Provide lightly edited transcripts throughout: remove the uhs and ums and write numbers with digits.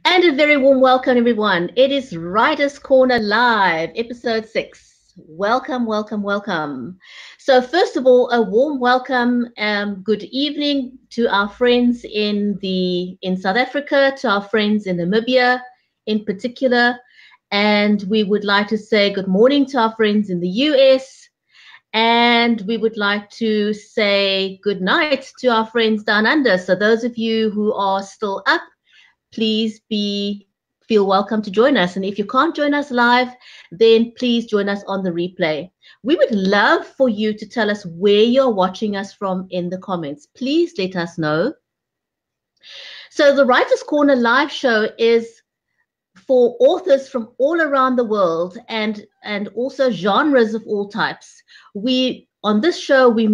And a very warm welcome, everyone. It is Writers' Corner Live, episode 6. Welcome, welcome, welcome. So first of all, a warm welcome, good evening to our friends in South Africa, to our friends in Namibia in particular. And we would like to say good morning to our friends in the US. And we would like to say good night to our friends down under. So those of you who are still up, please feel welcome to join us. And if you can't join us live, then please join us on the replay. We would love for you to tell us where you're watching us from in the comments. Please let us know. So the Writers' Corner live show is for authors from all around the world and also genres of all types. On this show, we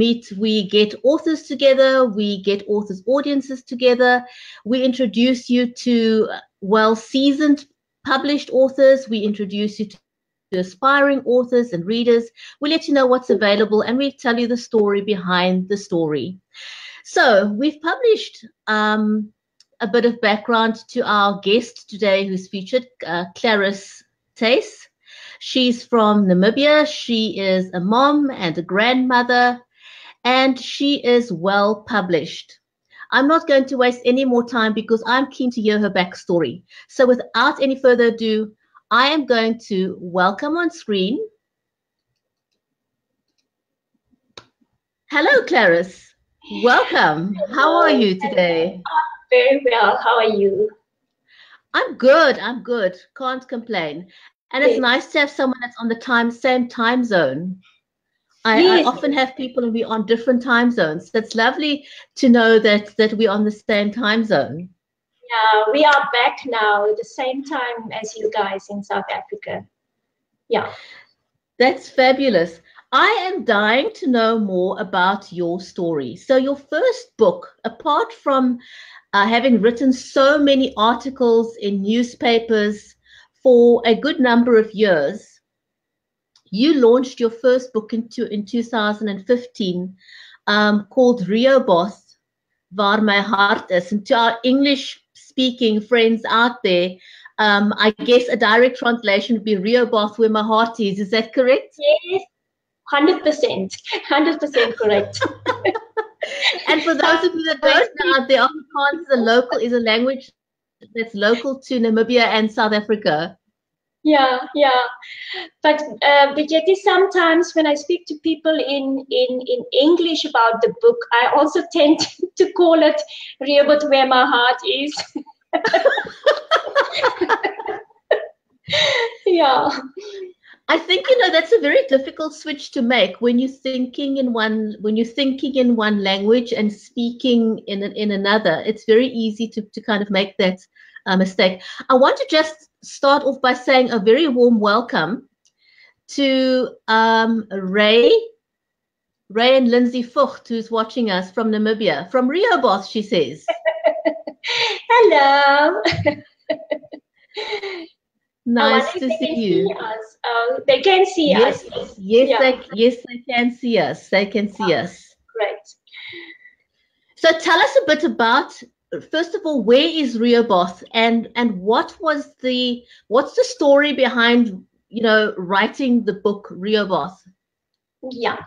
get authors together, we get authors' audiences together, we introduce you to well-seasoned published authors, we introduce you to aspiring authors and readers, we let you know what's available, and we tell you the story behind the story. So we've published a bit of background to our guest today who's featured, Clarice Gille-Theys. She's from Namibia. She is a mom and a grandmother, and she is well published. I'm not going to waste any more time because I'm keen to hear her backstory. So without any further ado, I am going to welcome on screen. Hello, Clarice. Welcome. How are you today? Very well. How are you? I'm good. I'm good. Can't complain. And it's nice to have someone that's on the same time zone. I often have people and we're on different time zones. So it's lovely to know that we're on the same time zone. Yeah, we are back now at the same time as you guys in South Africa. Yeah. That's fabulous. I am dying to know more about your story. So your first book, apart from having written so many articles in newspapers for a good number of years, you launched your first book in 2015 called Rehoboth, Waar Hart Is. And to our English-speaking friends out there, I guess a direct translation would be Rehoboth, where my heart is. Is that correct? Yes, 100%. 100% correct. And for those of you that don't know out there, Afrikaans is a language that's local to Namibia and South Africa. Yeah. But Bridgetti, sometimes when I speak to people in English about the book, I also tend to call it Rehoboth, Where My Heart Is. Yeah. I think that's a very difficult switch to make when you're thinking in one language and speaking in another. It's very easy to kind of make that mistake. I want to just start off by saying a very warm welcome to Ray and Lindsay Vogt, who's watching us from Namibia, from Rehoboth, she says. Hello. Nice to see you. They can see us. Yes, they can see us. They can see us. Great. So tell us a bit about, first of all, where is Rehoboth, and what's the story behind writing the book Rehoboth? Yeah.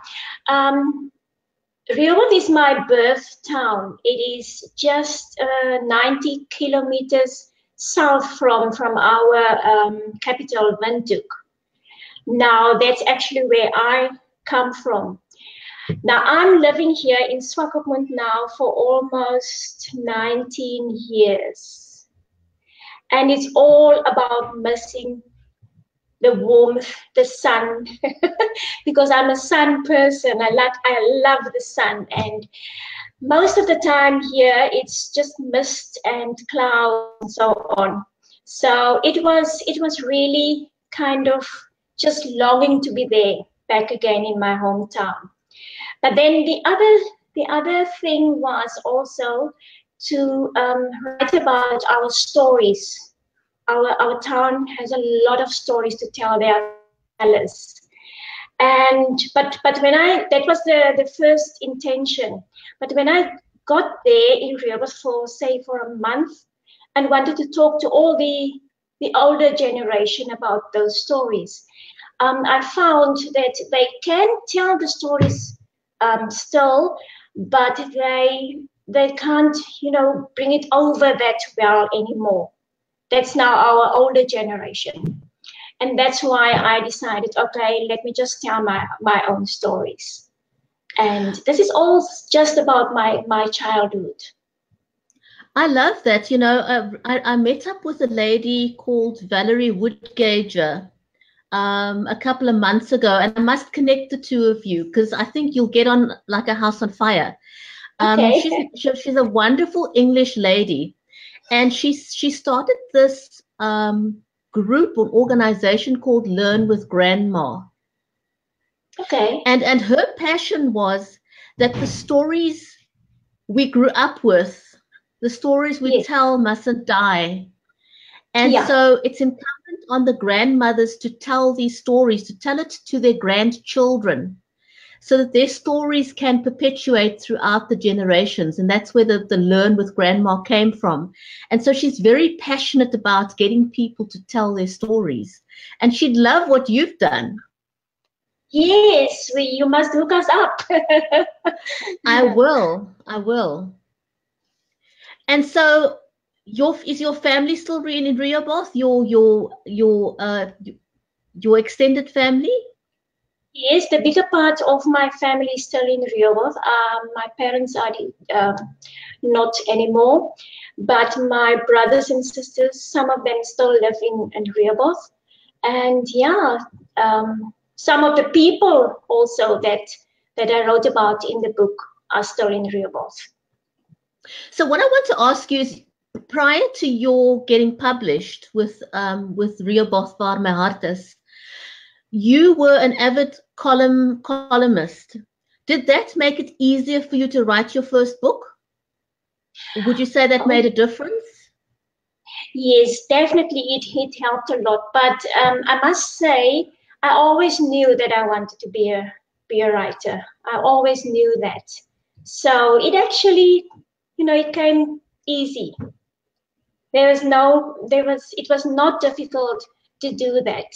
Rehoboth is my birth town. It is just 90 kilometers south from our capital, Windhoek. Now, that's actually where I come from. Now, I'm living here in Swakopmund now for almost 19 years. And it's all about missing the warmth, the sun, because I'm a sun person. I love the sun, and most of the time here it's just mist and clouds and so on. So it was really kind of just longing to be there, back again in my hometown. But then the other thing was also to write about our stories. Our town has a lot of stories to tell. They are tellers. And but when that was the first intention. But when I got there in Rehoboth for a month, and wanted to talk to all the older generation about those stories. I found that they can tell the stories still, but they can't, you know, bring it over that well anymore. That's now our older generation. And that's why I decided, okay, let me just tell my own stories. And this is all just about my childhood. I love that. You know, I met up with a lady called Valerie Woodgager a couple of months ago, and I must connect the two of you because I think you'll get on like a house on fire. Okay. She's a wonderful English lady, and she started this group or organization called Learn with Grandma. Okay. And her passion was that the stories we grew up with, the stories we tell mustn't die. And so it's incumbent on the grandmothers to tell these stories, to tell it to their grandchildren, so that their stories can perpetuate throughout the generations. And that's where the Learn with Grandma came from. And so she's very passionate about getting people to tell their stories. And she'd love what you've done. Yes, you must hook us up. I will. And so is your family still in Rehoboth? Your extended family? Yes, the bigger part of my family is still in Rehoboth. My parents are not anymore, but my brothers and sisters, some of them still live in Rehoboth. And yeah, some of the people also that I wrote about in the book are still in Rehoboth. So what I want to ask you is, prior to your getting published with Rehoboth, Waar, Hart Is, you were an avid columnist. Did that make it easier for you to write your first book? Would you say that made a difference? Yes, definitely it helped a lot. But I must say, I always knew that I wanted to be a writer. I always knew that. So it actually, you know, it came easy. It was not difficult to do that.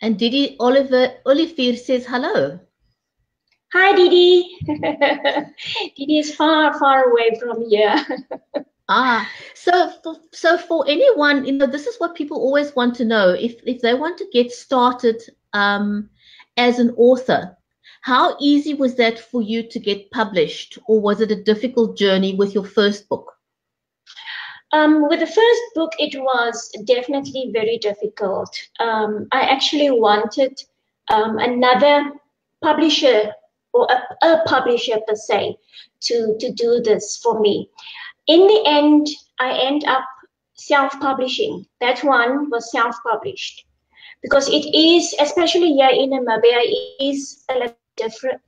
And Didi Olivier says hello. Hi, Didi. Didi is far, far away from here. So for anyone, you know, this is what people always want to know. If they want to get started as an author, how easy was that for you to get published, or was it a difficult journey with your first book? With the first book, it was definitely very difficult. I actually wanted another publisher, or a publisher per se, to do this for me. In the end, I end up self-publishing. That one was self-published because it is, especially here in Namibia, it is a little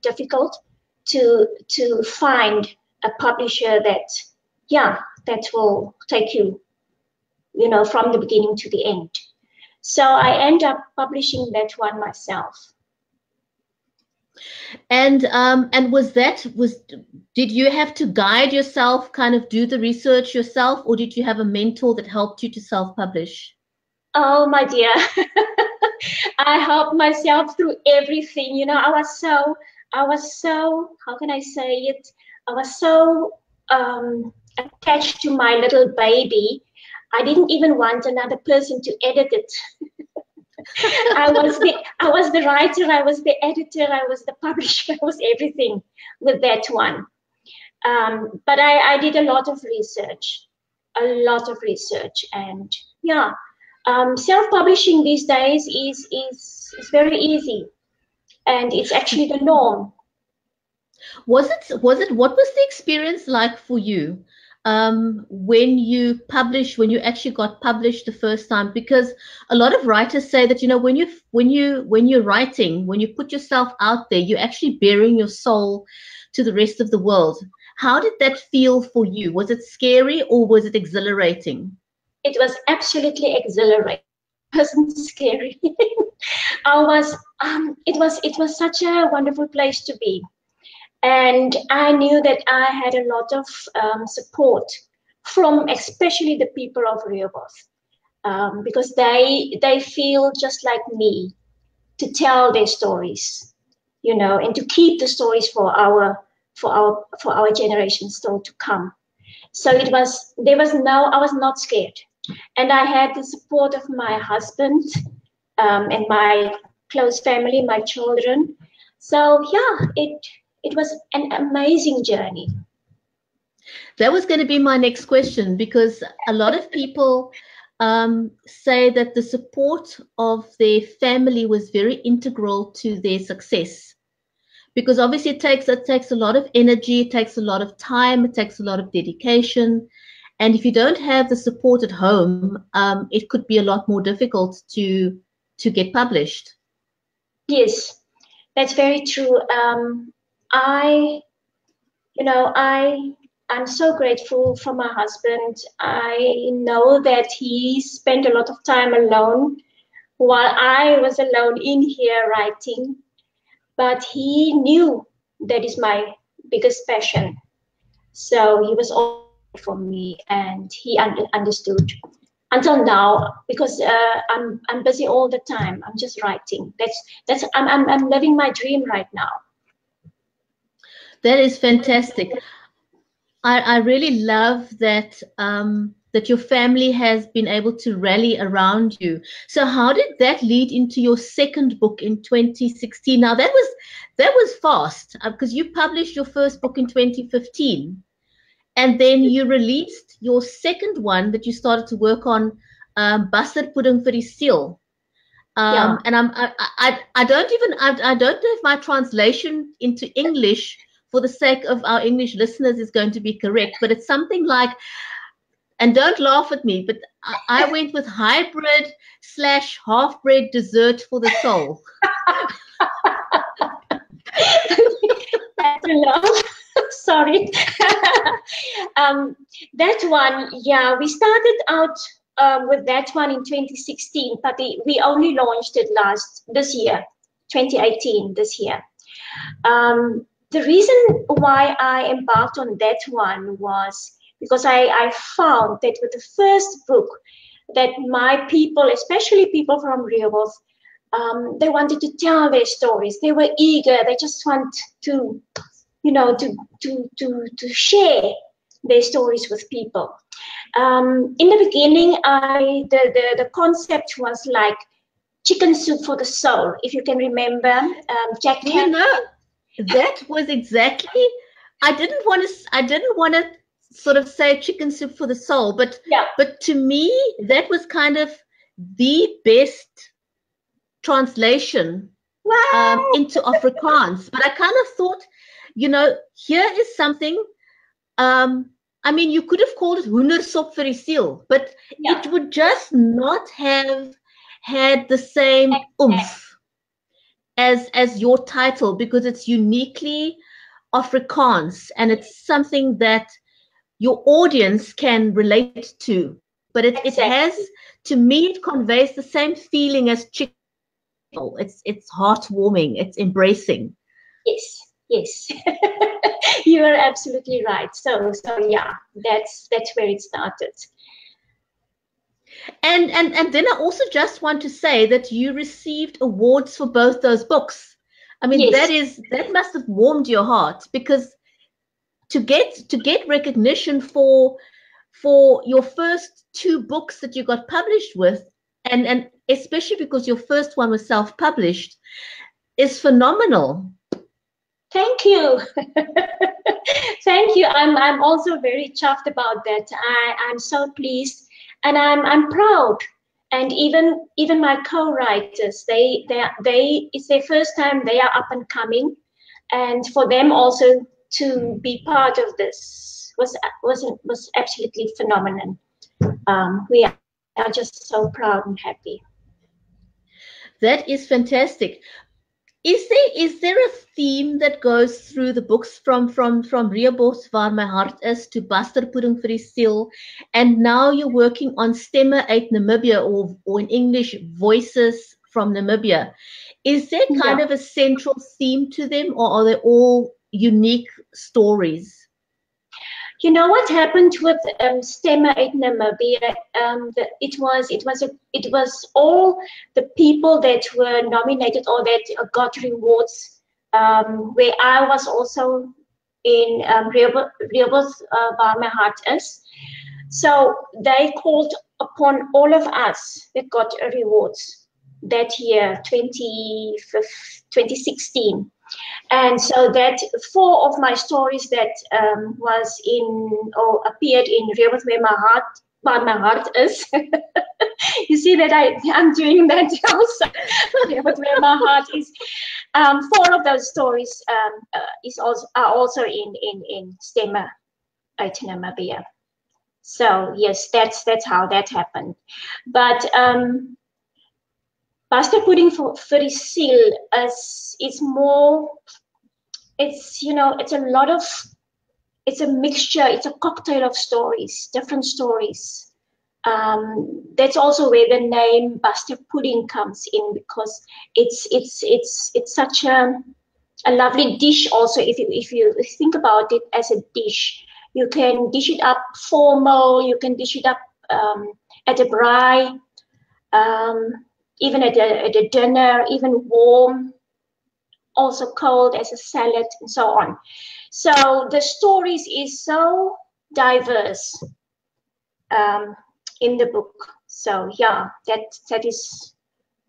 difficult to find a publisher that will take you, you know, from the beginning to the end. So I end up publishing that one myself. And did you have to guide yourself, kind of do the research yourself, or did you have a mentor that helped you to self-publish? Oh my dear, I helped myself through everything. You know, I was so, how can I say it? I was so attached to my little baby. I didn't even want another person to edit it. I was the writer, I was the editor, I was the publisher, I was everything with that one. But I did a lot of research, and yeah, self-publishing these days is very easy, and it's actually the norm. What was the experience like for you when you actually got published the first time? Because a lot of writers say that, you know, when you're writing, when you put yourself out there, you're actually bearing your soul to the rest of the world. How did that feel for you? Was it scary or was it exhilarating? It was absolutely exhilarating. It wasn't scary. It was such a wonderful place to be. And I knew that I had a lot of support from especially the people of Rehoboth, because they feel just like me to tell their stories, you know, and to keep the stories for our generation still to come. So I was not scared, and I had the support of my husband and my close family, my children. So yeah, it was an amazing journey. That was going to be my next question, because a lot of people say that the support of their family was very integral to their success, because obviously it takes a lot of energy, it takes a lot of time, it takes a lot of dedication, and if you don't have the support at home, it could be a lot more difficult to get published. Yes, that's very true. I'm so grateful for my husband. I know that he spent a lot of time alone while I was alone in here writing, but he knew that is my biggest passion. So he was all for me, and he understood until now, because I'm busy all the time. I'm just writing. I'm living my dream right now. That is fantastic. I really love that that your family has been able to rally around you. So how did that lead into your second book in 2016? Now that was fast, because you published your first book in 2015, and then you released your second one that you started to work on, Basterpoeding vir die Siel. Yeah. And I don't know if my translation into English, for the sake of our English listeners, is going to be correct, but it's something like, and don't laugh at me, but I went with hybrid / half-bred dessert for the soul. That's a lot. Sorry. That one, yeah, we started out with that one in 2016, but we only launched it this year, 2018, this year. The reason why I embarked on that one was because I found that with the first book, that my people, especially people from Rehoboth, they wanted to tell their stories. They were eager. They just want to, you know, to share their stories with people. In the beginning, the concept was like chicken soup for the soul, if you can remember. Jack. Do you know, that was exactly. I didn't want to sort of say chicken soup for the soul, but yeah. But to me, that was kind of the best translation into Afrikaans. But I kind of thought, you know, here is something. I mean, you could have called it hoendersop vir die siel, but yeah. it would just not have had the same oomph as your title, because it's uniquely Afrikaans and it's something that your audience can relate to. But it has, to me, it conveys the same feeling as chicken. It's heartwarming. It's embracing. Yes, yes. You are absolutely right. So yeah, that's where it started. And then I also just want to say that you received awards for both those books. I mean, yes. that must have warmed your heart, because to get recognition for your first two books that you got published with, and especially because your first one was self-published, is phenomenal. Thank you. Thank you. I'm also very chuffed about that. I'm so pleased, and I'm proud. And even my co-writers, they it's their first time, they are up and coming, and for them also to be part of this was absolutely phenomenal. We are just so proud and happy. That is fantastic. Is there a theme that goes through the books from Rehoboth, Waar my Hart Is, to Basterpoeding vir die Siel, and now you're working on Stemme uit Namibia, or in English, Voices from Namibia? Is there kind of a central theme to them, or are they all unique stories? You know what happened with Stemme in Namibia? It was all the people that were nominated or that got rewards. Where I was also in Rehoboth, Waar my Hart Is. So they called upon all of us that got rewards that year, 2016. And so that 4 of my stories that was in or appeared in Rehoboth Waar my Hart Is. You see that I'm doing that also. Rehoboth Waar my Heart Is. 4 of those stories are also in Stemme uit Namibia. So yes, that's how that happened. But Basterpoeding for die Siel is more. It's it's a mixture. It's a cocktail of stories, different stories. That's also where the name Basterpoeding comes in, because it's such a lovely dish. Also, if you think about it as a dish, you can dish it up formal. You can dish it up at a braai, even at a dinner, even warm, also cold as a salad, and so on. So the stories is so diverse in the book. So yeah, that is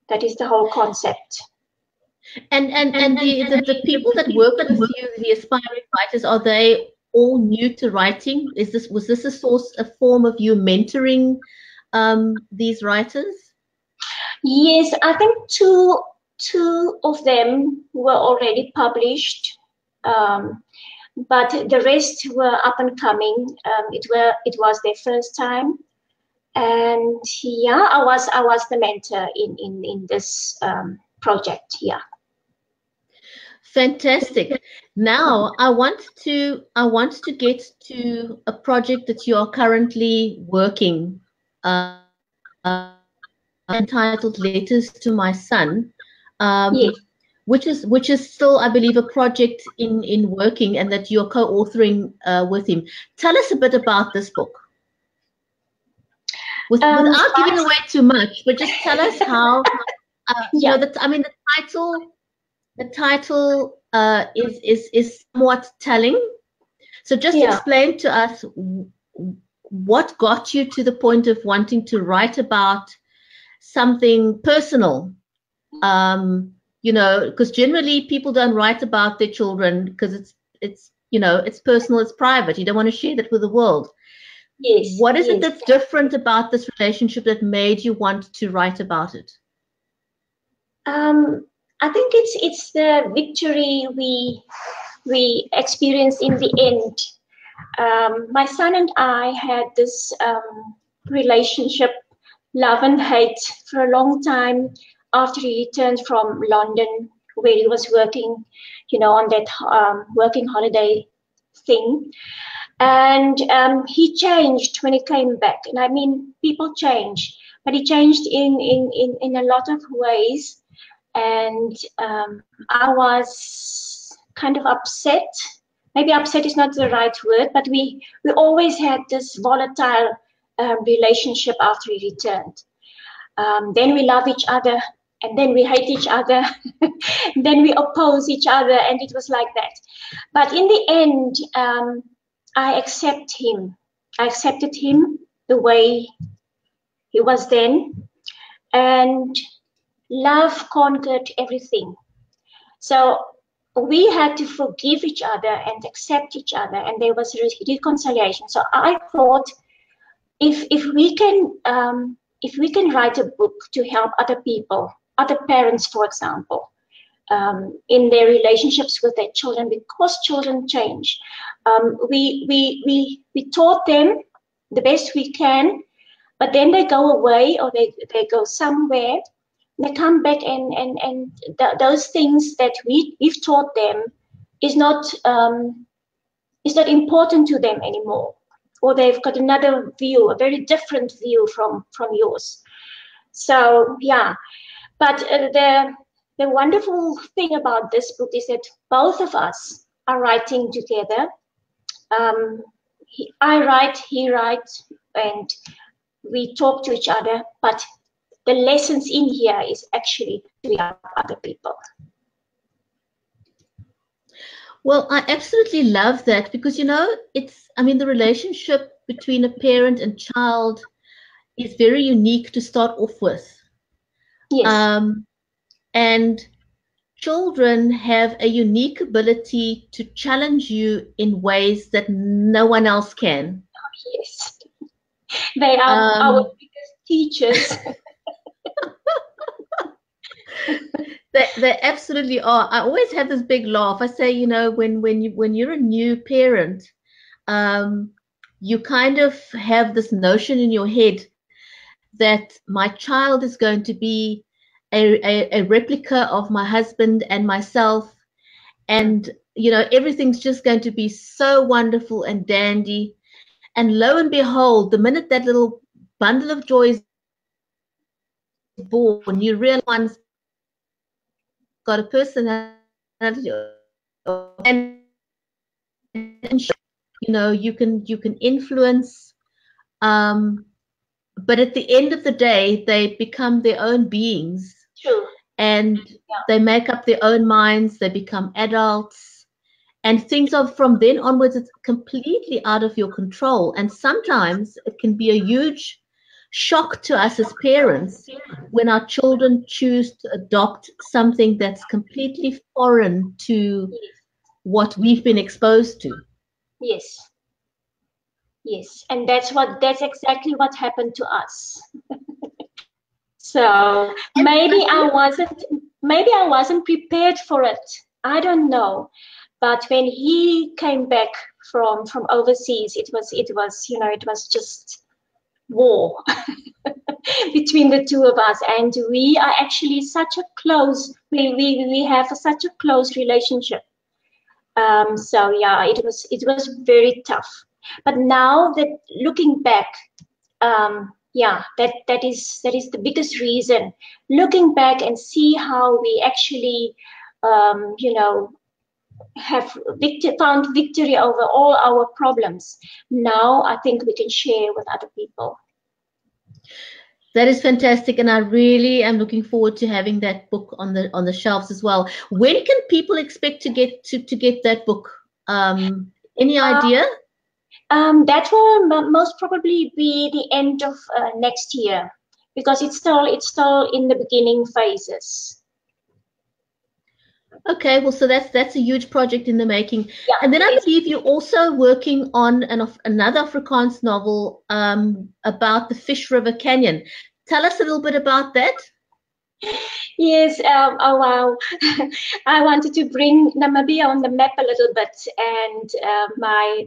the whole concept. And the people that work with you, the aspiring writers, are they all new to writing? Was this a form of you mentoring these writers? Yes, I think two of them were already published, but the rest were up and coming. It was their first time, and yeah, I was the mentor in this project. Yeah. Fantastic. Now I want to get to a project that you are currently working, entitled Letters to My Son, Yes. which is still, I believe, a project in working, and that you're co-authoring with him. Tell us a bit about this book. Without giving away too much, but just tell us how. Yeah. The title is somewhat telling. So just explain to us what got you to the point of wanting to write about something personal. Because generally people don't write about their children because it's personal, it's private. You don't want to share that with the world. Yes. What is it that's different about this relationship that made you want to write about it? I think it's the victory we experienced in the end. My son and I had this relationship, love and hate, for a long time after he returned from London, where he was working, on that working holiday thing. And he changed when he came back. And I mean, people change, but he changed in a lot of ways. And I was kind of upset. Maybe upset is not the right word, but we always had this volatile relationship after he returned. Then we love each other, and then we hate each other, then we oppose each other, and it was like that. But in the end, I accept him. I accepted him the way he was then, and love conquered everything. So we had to forgive each other and accept each other, and there was reconciliation. So I thought, if we can write a book to help other people, other parents, for example, in their relationships with their children, because children change, we taught them the best we can, but then they go away, or they go somewhere. They come back, and those things that we've taught them is not important to them anymore, or they've got another view, a very different view from yours. So yeah, but the wonderful thing about this book is that both of us are writing together. I write, he writes, and we talk to each other, but the lessons in here is actually to help other people. Well, I absolutely love that because, you know, the relationship between a parent and child is very unique to start off with. Yes. And children have a unique ability to challenge you in ways that no one else can. Yes. They are our biggest teachers. They absolutely are. I always have this big laugh. I say, you know, when you're a new parent, you kind of have this notion in your head that my child is going to be a replica of my husband and myself, and you know, everything's just going to be so wonderful and dandy. And lo and behold, the minute that little bundle of joy is born, you realize got a personality, and you know, you can influence, but at the end of the day, they become their own beings. True. And they make up their own minds. They become adults, and things are from then onwards. It's completely out of your control, and sometimes it can be a huge shock to us as parents when our children choose to adopt something that's completely foreign to what we've been exposed to. Yes. Yes, and that's exactly what happened to us. So maybe I wasn't prepared for it. I don't know. But when he came back from overseas, it was you know, it was just war between the two of us, and we are actually such a close, we have such a close relationship. So yeah, it was very tough. But now that looking back, yeah, that is the biggest reason. Looking back and see how we actually, you know, have found victory over all our problems. Now I think we can share with other people. That is fantastic, and I really am looking forward to having that book on the shelves as well. When can people expect to get that book? Any idea? That will most probably be the end of next year, because it's still in the beginning phases. Okay, well, so that's a huge project in the making. Yeah, and then I believe you're also working on another Afrikaans novel about the Fish River Canyon. Tell us a little bit about that. Yes, oh wow. I wanted to bring Namibia on the map a little bit, and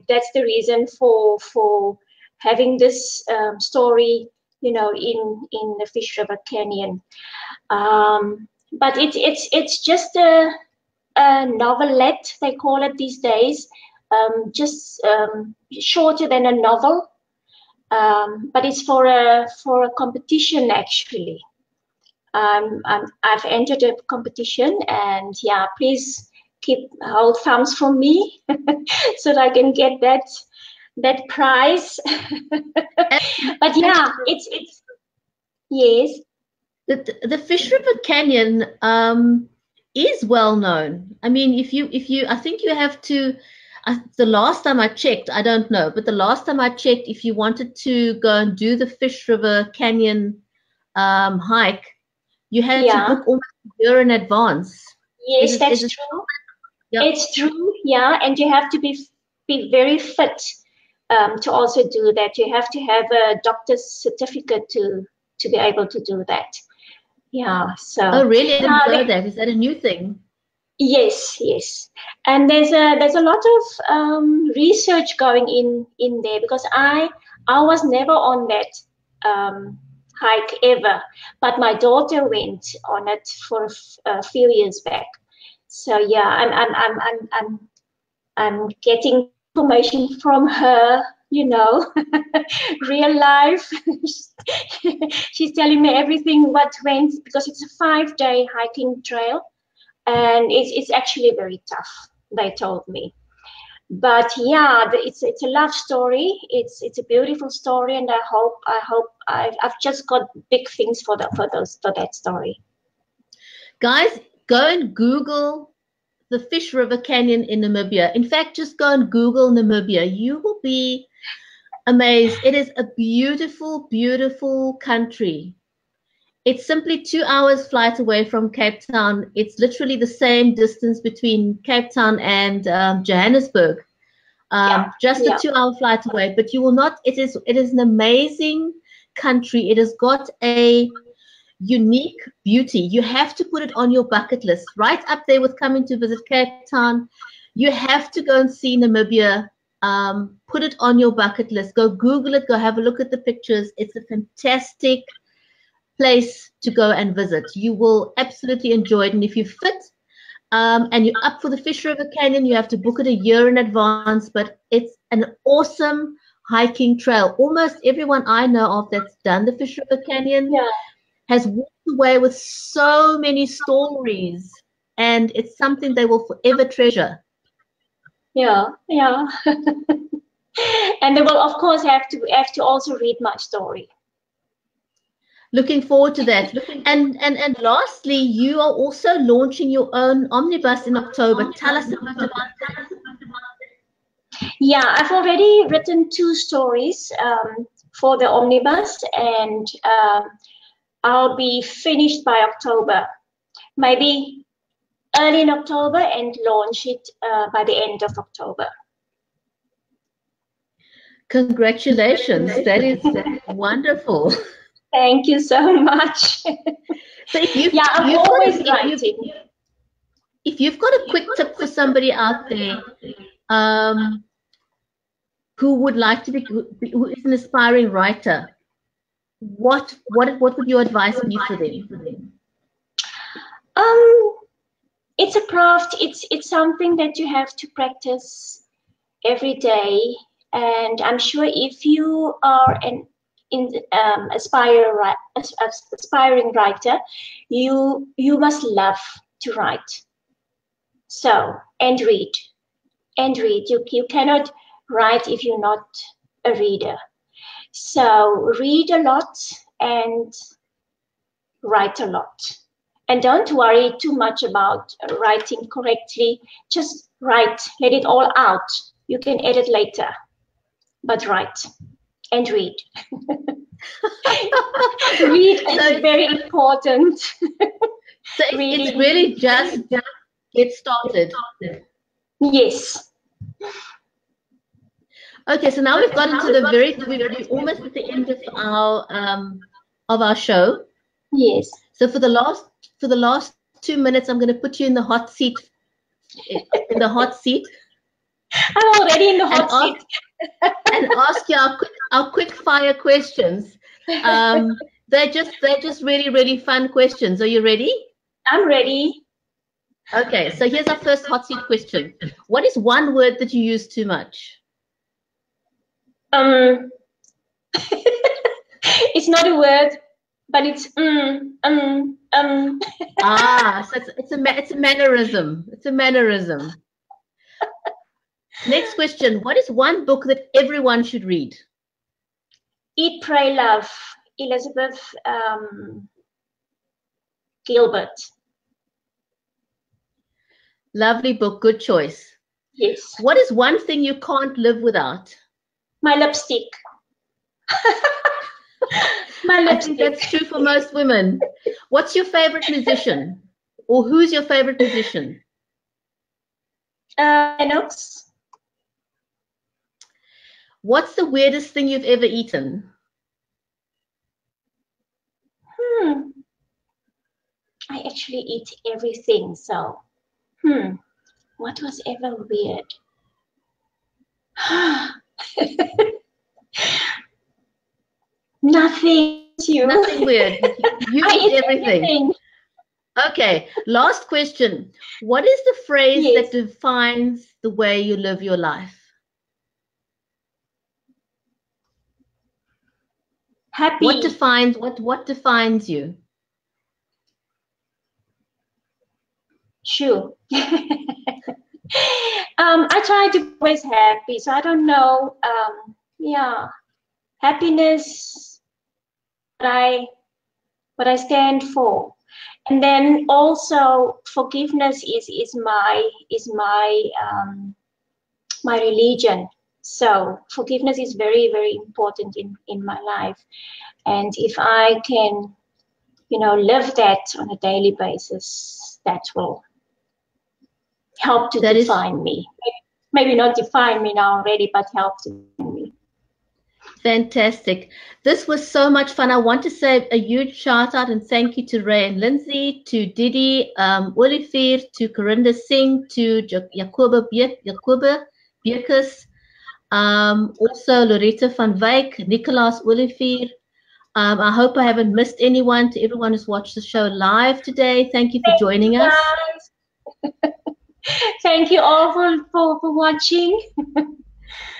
that's the reason for having this story, you know, in the Fish River Canyon. But it's just a novelette, they call it these days, just shorter than a novel, but it's for a competition actually. I've entered a competition, and yeah, please hold thumbs for me so that I can get that prize. But yeah, it's yes. The Fish River Canyon is well known. I mean, if you I think you have to. The last time I checked, I don't know, but the last time I checked, if you wanted to go and do the Fish River Canyon hike, you had to book almost a year in advance. Yes, that's true. Yep. It's true, yeah, and you have to be very fit to also do that. You have to have a doctor's certificate to be able to do that. Yeah. So. Oh, really? I didn't know that. Is that a new thing? Yes, yes. And there's a lot of research going in there, because I was never on that hike ever, but my daughter went on it for a few years back. So yeah, I'm getting information from her, you know, real life. She's telling me everything what went, because it's a 5-day hiking trail, and it's actually very tough, they told me. But yeah, it's a love story. It's a beautiful story, and I hope I've just got big things for that story. Guys, go and Google the Fish River Canyon in Namibia. In fact, just go and Google Namibia. You will be amazed. It is a beautiful, beautiful country. It's simply 2 hours flight away from Cape Town. It's literally the same distance between Cape Town and Johannesburg. Just a 2 hour flight away. But you will not, it is an amazing country. It has got a unique beauty. You have to put it on your bucket list. Right up there with coming to visit Cape Town. You have to go and see Namibia. Put it on your bucket list. Go Google it. Go have a look at the pictures. It's a fantastic place to go and visit. You will absolutely enjoy it. And if you fit and you're up for the Fish River Canyon, you have to book it a year in advance. But it's an awesome hiking trail. Almost everyone I know of that's done the Fish River Canyon has walked away with so many stories, and it's something they will forever treasure. Yeah. And they will, of course, have to also read my story. Looking forward to that. And lastly, you are also launching your own omnibus in October. Tell us about that. Yeah, I've already written 2 stories for the omnibus, and I'll be finished by October, maybe early in October, and launch it by the end of October. Congratulations. That is wonderful. Thank you so much. So if I'm always writing. If you've got a quick tip for somebody out there who would like to who is an aspiring writer, what would your advice be for them? It's a craft. It's something that you have to practice every day, and I'm sure if you are an aspiring writer, you must love to write. So, and read. You cannot write if you're not a reader. So read a lot and write a lot. And don't worry too much about writing correctly. Just write, let it all out. You can edit later, but write and read. Read is very important. So it's really just get started. Yes. Okay, so now we've got into the we're almost at the end of our show. Yes. So for the last 2 minutes, I'm going to put you in the hot seat. I'm already in the hot seat. And ask you our quick fire questions. They're just really, really fun questions. Are you ready? I'm ready. Okay, so here's our first hot seat question. What is one word that you use too much? It's not a word, but it's Ah, so it's a mannerism. It's a mannerism. Next question. What is one book that everyone should read? Eat, Pray, Love, Elizabeth Gilbert. Lovely book. Good choice. Yes. What is one thing you can't live without? My lipstick. My lipstick. I think that's true for most women. What's your favorite musician? Or who's your favorite musician? Lennox. What's the weirdest thing you've ever eaten? I actually eat everything, so what was ever weird? Nothing. Nothing weird. You eat everything. Okay, last question. What is the phrase that defines the way you live your life? Happy. What defines you? I try to be always happy. So I don't know. Yeah, happiness. What I stand for, and then also forgiveness is my religion. So forgiveness is very, very important in my life, and if I can, live that on a daily basis, that will help to define me. Maybe not define me now already, but help to define me. Fantastic. This was so much fun. I want to say a huge shout out and thank you to Ray and Lindsay, to Didi, Olivier, to Corinda Singh, to Jacoba Bierkus, also Loretta van Wyk, Nicolaas Olivier. I hope I haven't missed anyone. To everyone who's watched the show live today, thank you for joining us. Thank you all for watching.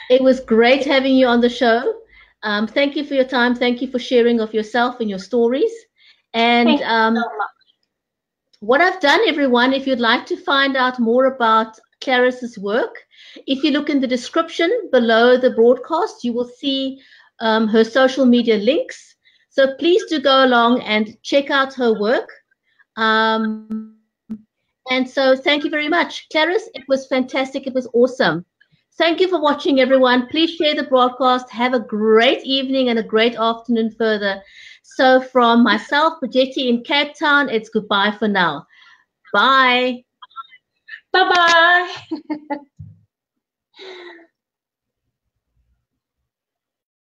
It was great having you on the show. Thank you for your time. Thank you for sharing of yourself and your stories. And thank you so much. What I've done, everyone, if you'd like to find out more about Clarice's work, if you look in the description below the broadcast, you will see her social media links. So please do go along and check out her work. And so thank you very much. Clarice, it was fantastic. It was awesome. Thank you for watching, everyone. Please share the broadcast. Have a great evening and a great afternoon further. So from myself, Bridgetti in Cape Town, it's goodbye for now. Bye. Bye-bye.